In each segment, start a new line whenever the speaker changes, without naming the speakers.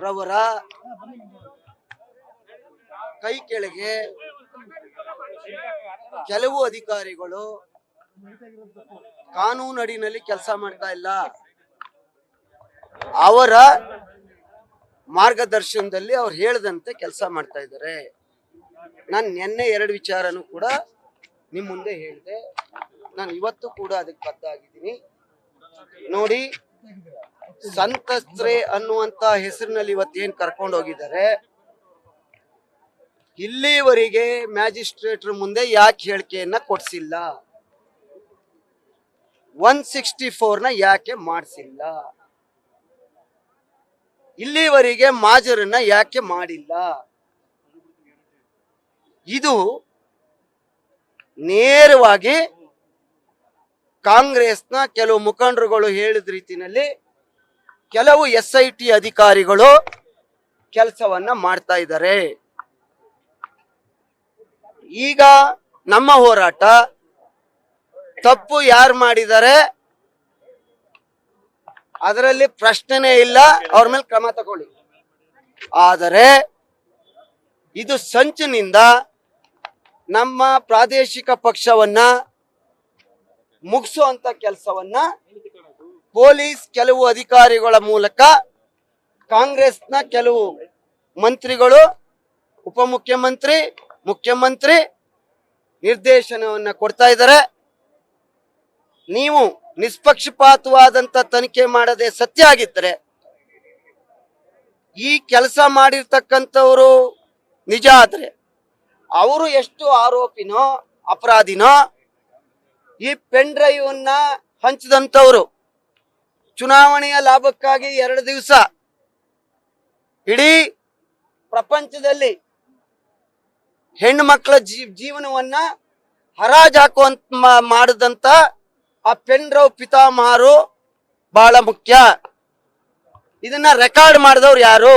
ರವರ ಕೈ ಕೆಳಗೆ ಕೆಲವು ಅಧಿಕಾರಿಗಳು ಕಾನೂನು ಅಡಿನಲ್ಲಿ ಕೆಲಸ ಮಾಡ್ತಾ ಇಲ್ಲ. ಅವರ ಮಾರ್ಗದರ್ಶನದಲ್ಲಿ ಅವ್ರು ಹೇಳ್ದಂತೆ ಕೆಲಸ ಮಾಡ್ತಾ ಇದ್ದಾರೆ. ನಾನು ನಿನ್ನೆ 2 ವಿಚಾರನೂ ಕೂಡ ನಿಮ್ಮ ಮುಂದೆ ಹೇಳಿದೆ. ನಾನು ಇವತ್ತು ಕೂಡ ಅದಕ್ಕೆ ಬದ್ಧ ಆಗಿದ್ದೀನಿ. ನೋಡಿ, ಸಂತ್ರಸ್ತೆ ಅನ್ನುವಂತ ಹೆಸರಿನಲ್ಲಿ ಇವತ್ತೇನ್ ಕರ್ಕೊಂಡು ಹೋಗಿದ್ದಾರೆ, ಇಲ್ಲಿವರೆಗೆ ಮ್ಯಾಜಿಸ್ಟ್ರೇಟರ್ ಮುಂದೆ ಯಾಕೆ ಹೇಳಿಕೆಯನ್ನ ಕೊಡ್ಸಿಲ್ಲ, 164ನ ಯಾಕೆ ಮಾಡಿಸಿಲ್ಲ, ಇಲ್ಲಿವರೆಗೆ ಮಾಜರನ್ನ ಯಾಕೆ ಮಾಡಿಲ್ಲ? ಇದು ನೇರವಾಗಿ ಕಾಂಗ್ರೆಸ್ನ ಕೆಲವು ಮುಖಂಡರುಗಳು ಹೇಳಿದ ರೀತಿಯಲ್ಲಿ ಕೆಲವು SIT ಅಧಿಕಾರಿಗಳು ಕೆಲಸವನ್ನ ಮಾಡ್ತಾ ಇದ್ದಾರೆ. ಈಗ ನಮ್ಮ ಹೋರಾಟ, ತಪ್ಪು ಯಾರು ಮಾಡಿದ್ದಾರೆ ಅದರಲ್ಲಿ ಪ್ರಶ್ನೆನೇ ಇಲ್ಲ, ಅವ್ರ ಮೇಲೆ ಕ್ರಮ ತಗೊಳ್ಳಿ. ಆದರೆ ಇದು ಸಂಚಿನಿಂದ ನಮ್ಮ ಪ್ರಾದೇಶಿಕ ಪಕ್ಷವನ್ನ ಮುಗಿಸುವಂತ ಕೆಲಸವನ್ನ ಪೊಲೀಸ್ ಕೆಲವು ಅಧಿಕಾರಿಗಳ ಮೂಲಕ ಕಾಂಗ್ರೆಸ್ನ ಕೆಲವು ಮಂತ್ರಿಗಳು, ಉಪಮುಖ್ಯಮಂತ್ರಿ, ಮುಖ್ಯಮಂತ್ರಿ ನಿರ್ದೇಶನವನ್ನ ಕೊಡ್ತಾ ಇದ್ದಾರೆ. ನೀವು ನಿಷ್ಪಕ್ಷಪಾತವಾದಂತ ತನಿಖೆ ಮಾಡದೆ ಸತ್ಯ ಆಗಿದ್ದರೆ, ಈ ಕೆಲಸ ಮಾಡಿರ್ತಕ್ಕಂಥವರು ನಿಜ ಆದ್ರೆ, ಅವರು ಎಷ್ಟು ಆರೋಪಿನೋ ಅಪರಾಧಿನೋ, ಈ ಪೆನ್ ಡ್ರೈವ್ ಅನ್ನ ಹಂಚಿದಂಥವ್ರು ಚುನಾವಣೆಯ ಲಾಭಕ್ಕಾಗಿ 2 ದಿವಸ ಇಡೀ ಪ್ರಪಂಚದಲ್ಲಿ ಹೆಣ್ಣು ಮಕ್ಕಳ ಜೀವನವನ್ನ ಹರಾಜು ಹಾಕುವಂತ ಮಾಡಿದಂತ ಆ ಪೆನ್ ಡ್ರೈವ್ ಪಿತಾಮಹರು ಬಹಳ ಮುಖ್ಯ. ಇದನ್ನ ರೆಕಾರ್ಡ್ ಮಾಡಿದವ್ರು ಯಾರು,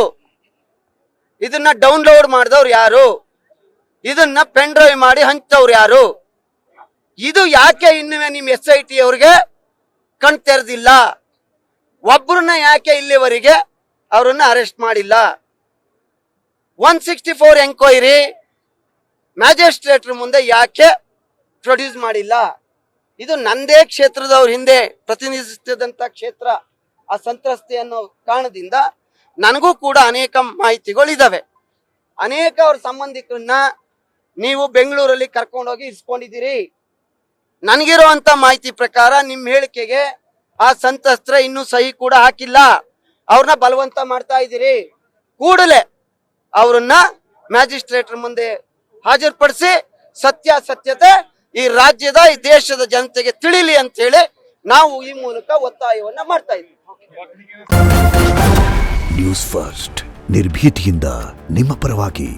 ಇದನ್ನ ಡೌನ್ಲೋಡ್ ಮಾಡಿದವ್ರು ಯಾರು, ಇದನ್ನ ಪೆನ್ ಡ್ರೈವ್ ಮಾಡಿ ಹಂಚದವ್ರು ಯಾರು? ಇದು ಯಾಕೆ ಇನ್ನುವೆ ನಿಮ್ SIT ಅವ್ರಿಗೆ ಕಣ್ ತೆರೆದಿಲ್ಲ? ಒಬ್ಬರನ್ನ ಯಾಕೆ ಇಲ್ಲಿವರೆಗೆ ಅವರನ್ನ ಅರೆಸ್ಟ್ ಮಾಡಿಲ್ಲ? 164 ಎಂಕ್ವೈರಿ ಮ್ಯಾಜಿಸ್ಟ್ರೇಟರ್ ಮುಂದೆ ಯಾಕೆ ಪ್ರೊಡ್ಯೂಸ್ ಮಾಡಿಲ್ಲ? ಇದು ನಂದೇ ಕ್ಷೇತ್ರದವ್ರ ಹಿಂದೆ ಪ್ರತಿನಿಧಿಸುತ್ತಿದ್ದಂತ ಕ್ಷೇತ್ರ ಆ ಸಂತ್ರಸ್ತೆ ಅನ್ನೋ ಕಾರಣದಿಂದ ನನಗೂ ಕೂಡ ಅನೇಕ ಮಾಹಿತಿಗಳಿದಾವೆ. ಅನೇಕ ಅವ್ರ ಸಂಬಂಧಿಕರನ್ನ ನೀವು ಬೆಂಗಳೂರಲ್ಲಿ ಕರ್ಕೊಂಡೋಗಿ ಇರಿಸ್ಕೊಂಡಿದ್ದೀರಿ. ನನಗಿರುವಂತ ಮಾಹಿತಿ ಪ್ರಕಾರ ನಿಮ್ಮ ಹೇಳಿಕೆಗೆ ಆ ಸಂತ್ರಸ್ತರ ಇನ್ನೂ ಸಹಿ ಕೂಡ ಹಾಕಿಲ್ಲ. ಅವ್ರನ್ನ ಬಲವಂತ ಮಾಡ್ತಾ ಇದ್ದೀರಿ. ಕೂಡಲೇ ಅವ್ರನ್ನ ಮ್ಯಾಜಿಸ್ಟ್ರೇಟರ್ ಮುಂದೆ ಹಾಜರುಪಡಿಸಿ ಸತ್ಯಾಸತ್ಯತೆ ಈ ರಾಜ್ಯದ, ಈ ದೇಶದ ಜನತೆಗೆ ತಿಳಿಲಿ ಅಂತ ಹೇಳಿ ನಾವು ಈ ಮೂಲಕ ಒತ್ತಾಯವನ್ನ ಮಾಡ್ತಾ ಇದ್ದೀವಿ.
ನ್ಯೂಸ್ ಫಸ್ಟ್, ನಿರ್ಭೀತಿಯಿಂದ ನಿಮ್ಮ ಪರವಾಗಿ.